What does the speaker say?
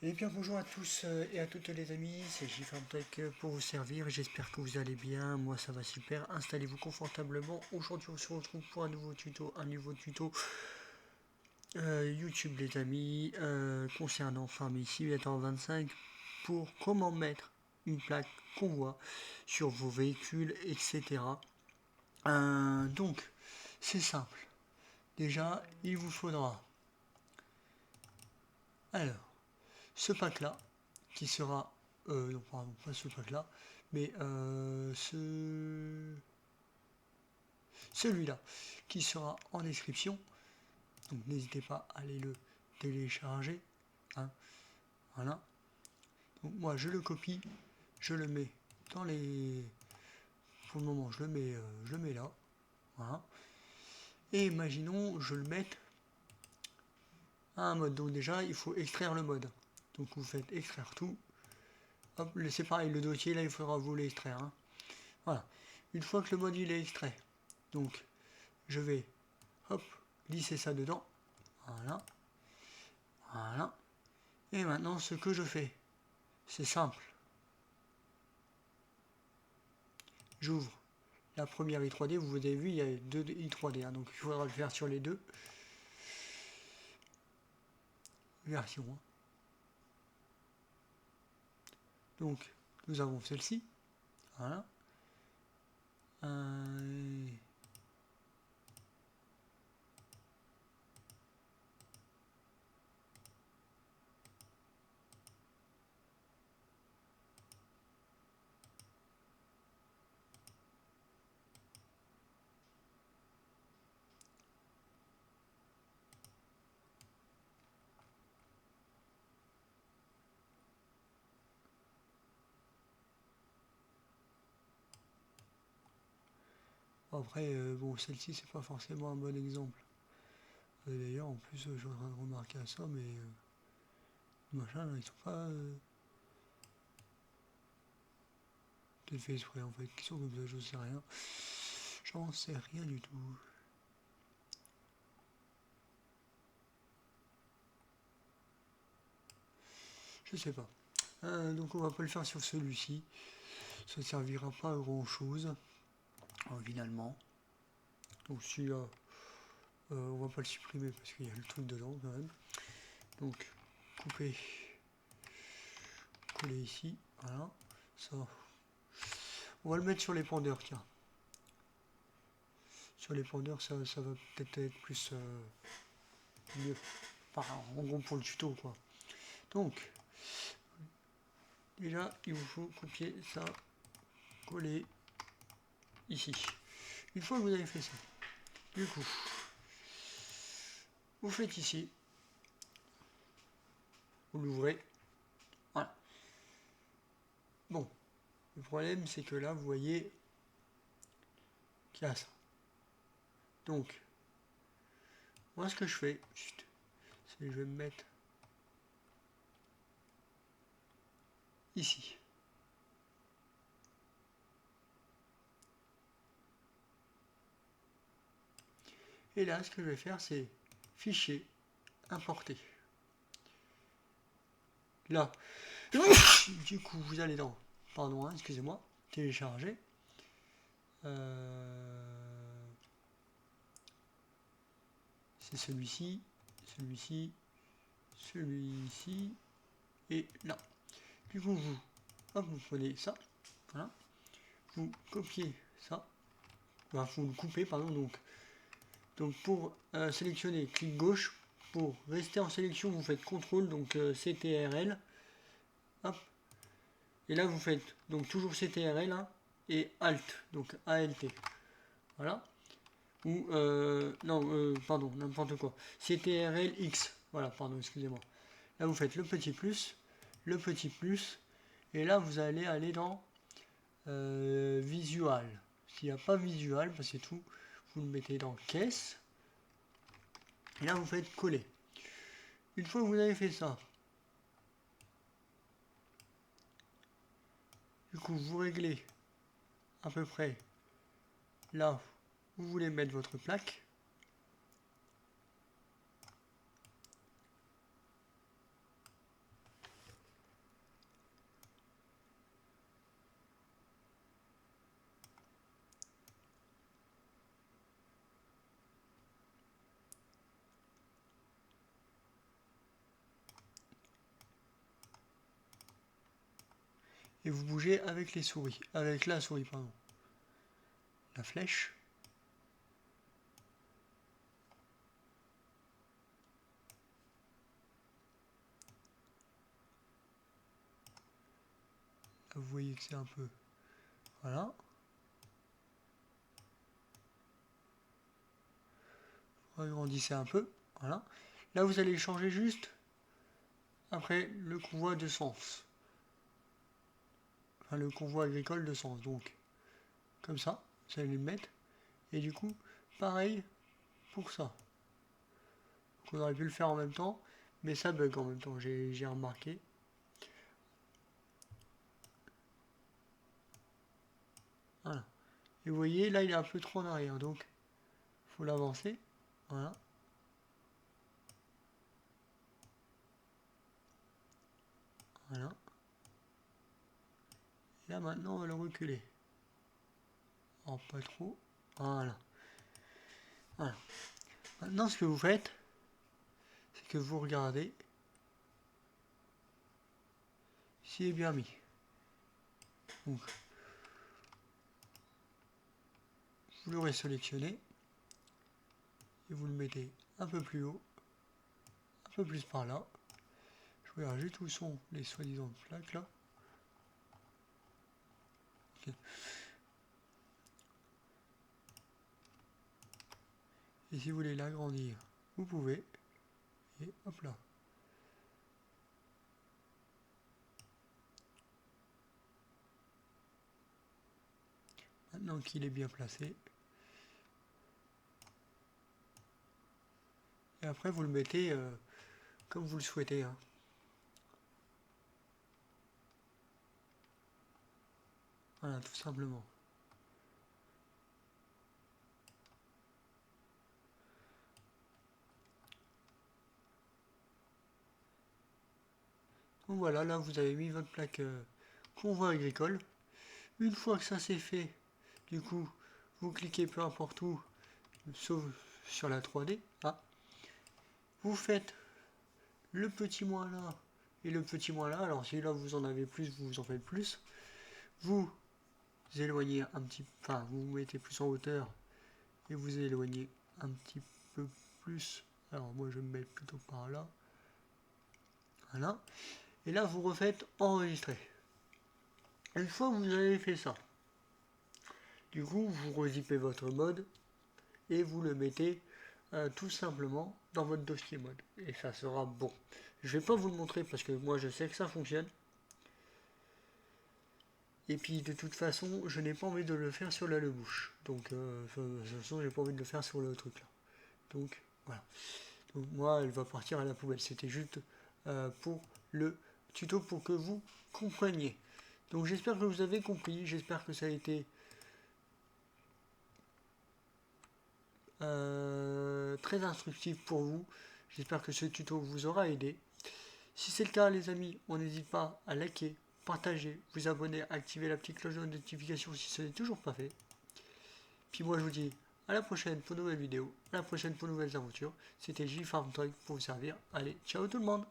Eh bien bonjour à tous et à toutes les amis, c'est JFarmTech pour vous servir, j'espère que vous allez bien, moi ça va super, installez-vous confortablement. Aujourd'hui on se retrouve pour un nouveau tuto YouTube les amis, concernant Farming Simulator 25 pour comment mettre une plaque convoi sur vos véhicules, etc. Donc c'est simple, déjà il vous faudra alors ce pack là qui sera non pardon pas ce pack là mais celui-là qui sera en description, donc n'hésitez pas à aller le télécharger, hein, voilà. Donc moi je le copie, je le mets dans les, pour le moment je le mets là, voilà. Et imaginons je le mette à un mode, donc déjà il faut extraire le mode, donc vous faites extraire tout. Hop, c'est pareil, le dossier là il faudra vous l'extraire, hein. Voilà, une fois que le mode il est extrait, donc je vais hop glisser ça dedans, voilà, voilà. Et maintenant ce que je fais, c'est simple, j'ouvre la première i3D, vous avez vu il y a deux i3D, hein, donc il faudra le faire sur les deux versions, hein. Donc nous avons celle-ci, voilà. Après bon, celle-ci c'est pas forcément un bon exemple, d'ailleurs en plus je voudrais remarquer à ça, mais machin là, ils sont pas peut-être fait exprès en fait, qui sont comme ça, je sais rien, j'en sais rien du tout. Je sais pas. Donc on va pas le faire sur celui-ci. Ça ne servira pas à grand chose finalement. Donc celui-là, on va pas le supprimer parce qu'il y a le truc dedans quand même. Donc couper, coller ici, voilà. Ça, on va le mettre sur les pendeurs, tiens. Sur les pendeurs, ça va peut-être être plus mieux. Enfin, en gros pour le tuto quoi. Donc déjà il vous faut copier ça, coller ici. Une fois que vous avez fait ça, du coup, vous faites ici, vous l'ouvrez, voilà. Bon, le problème c'est que là vous voyez qu'il y a ça. Donc, moi ce que je fais, c'est que je vais me mettre ici. Et là, ce que je vais faire, c'est fichier, importer. Là, du coup, vous allez dans, pardon, hein, excusez-moi, télécharger. C'est celui-ci, celui-ci, celui-ci, et là. Du coup, vous prenez ça, voilà, vous copiez ça, enfin, vous le coupez, pardon, donc pour sélectionner, clic gauche, pour rester en sélection, vous faites CTRL, donc CTRL, hop, et là vous faites donc toujours CTRL, hein, et ALT, donc ALT, voilà, ou non, pardon, n'importe quoi, CTRL X, voilà, pardon, excusez-moi. Là vous faites le petit plus, et là vous allez aller dans Visual. S'il n'y a pas Visual, bah, c'est tout, vous le mettez dans Caisse, et là vous faites coller. Une fois que vous avez fait ça, du coup vous réglez à peu près là où vous voulez mettre votre plaque. et vous bougez avec les souris, avec la souris, pardon. La flèche. Là, vous voyez que c'est un peu... Voilà. Agrandissez un peu. Voilà. Là, vous allez changer juste après le convoi de sens. Enfin, le convoi agricole de sens. Donc, comme ça, vous allez le mettre. Et du coup, pareil pour ça. Donc, on aurait pu le faire en même temps, mais ça bug en même temps, j'ai remarqué. Voilà. Et vous voyez, là, il est un peu trop en arrière, donc il faut l'avancer. Voilà. Voilà. Et là, maintenant, on va le reculer. Oh, pas trop. Voilà. Voilà. Maintenant, ce que vous faites, c'est que vous regardez s'il est bien mis. Donc, vous l'aurez sélectionné et vous le mettez un peu plus haut, un peu plus par là. Je regarde juste où sont les soi-disant plaques là. Okay. Et si vous voulez l'agrandir, vous pouvez. Et hop là. Maintenant qu'il est bien placé. Et après vous le mettez comme vous le souhaitez. Hein. Voilà, tout simplement. Donc voilà, là vous avez mis votre plaque convoi agricole. Une fois que ça c'est fait, du coup, vous cliquez peu importe où, sauf sur la 3D. Ah. Vous faites le petit moins là et le petit moins là. Alors si là vous en avez plus, vous en faites plus. Vous éloignez un petit, enfin vous vous mettez plus en hauteur et vous éloignez un petit peu plus. Alors moi je vais me mettre plutôt par là. Voilà. Et là vous refaites enregistrer. Une fois que vous avez fait ça, du coup vous rezippez votre mode et vous le mettez tout simplement dans votre dossier mode. Et ça sera bon. Je vais pas vous le montrer parce que moi je sais que ça fonctionne. Et puis de toute façon, je n'ai pas envie de le faire sur la bouche. Donc de toute façon, j'ai pas envie de le faire sur le truc là. Donc voilà. Donc moi, elle va partir à la poubelle. C'était juste pour le tuto pour que vous compreniez. Donc j'espère que vous avez compris. J'espère que ça a été très instructif pour vous. J'espère que ce tuto vous aura aidé. Si c'est le cas, les amis, on n'hésite pas à liker, partager, vous abonner, activer la petite cloche de notification si ce n'est toujours pas fait. Puis moi je vous dis à la prochaine pour de nouvelles vidéos, à la prochaine pour de nouvelles aventures. C'était J-Farm Toy pour vous servir. Allez, ciao tout le monde!